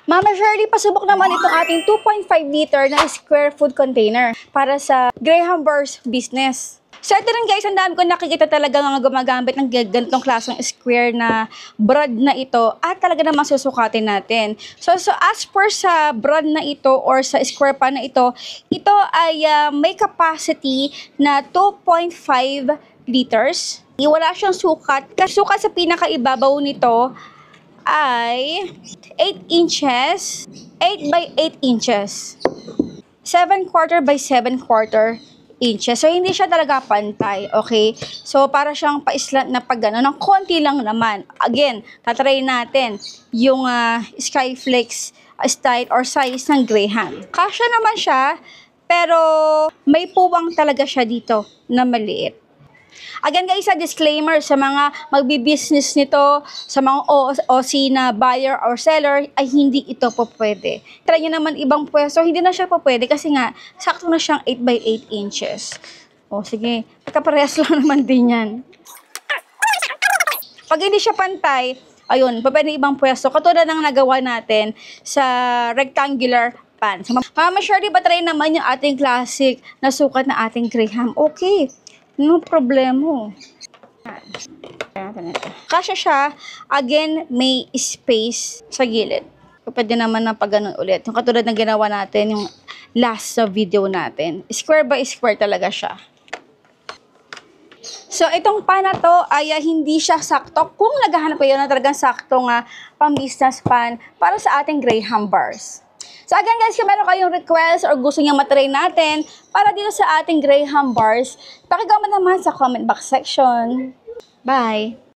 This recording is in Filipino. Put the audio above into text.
Mama Shirley, pasubok naman itong ating 2.5 liter na square food container para sa Graham Bars business. So ito rin guys, ang dami ko nakikita talaga nga gumagamit ng ganitong klaseng square na brand na ito at talaga namang susukatin natin. So as per sa brand na ito or sa square pan na ito ay may capacity na 2.5 liters. Wala siyang sukat. Sukat sa pinakaibabaw nito ay 8 inches, 8 by 8 inches, 7/4 by 7/4 inches. So, hindi siya talaga pantay, okay? So, para siyang pa-slant na pag gano'n, ng konti lang naman. Again, tatry natin yung Skyflex style or size ng Graham. Kasya naman siya, pero may puwang talaga siya dito na maliit. Again guys, sa disclaimer sa mga magbi-business nito, sa mga OC na buyer or seller, ay hindi ito po pwede. Try nyo naman ibang pwesto, hindi na siya po pwede kasi nga, sakto na siyang 8 by 8 inches. O sige, kaparehas lang naman din yan. Pag hindi siya pantay, ayun, pwede ibang pwesto. Katulad ng nagawa natin sa rectangular pan. Mama Shirley, ba try naman yung ating classic na sukat na ating Graham? Okay. No problemo. Kasya siya. Again, may space sa gilid. Pwede naman na pag ganun ulit. Yung katulad ng ginawa natin, yung last sa video natin. Square by square talaga siya. So, itong pan na to ay hindi siya sakto. Kung naghahanap kayo na talagang sakto nga pang-business pan para sa ating Graham Bars. So again guys, kung meron kayong request or gusto nyo matry natin para dito sa ating Graham Bars, pakicomment naman sa comment box section. Bye!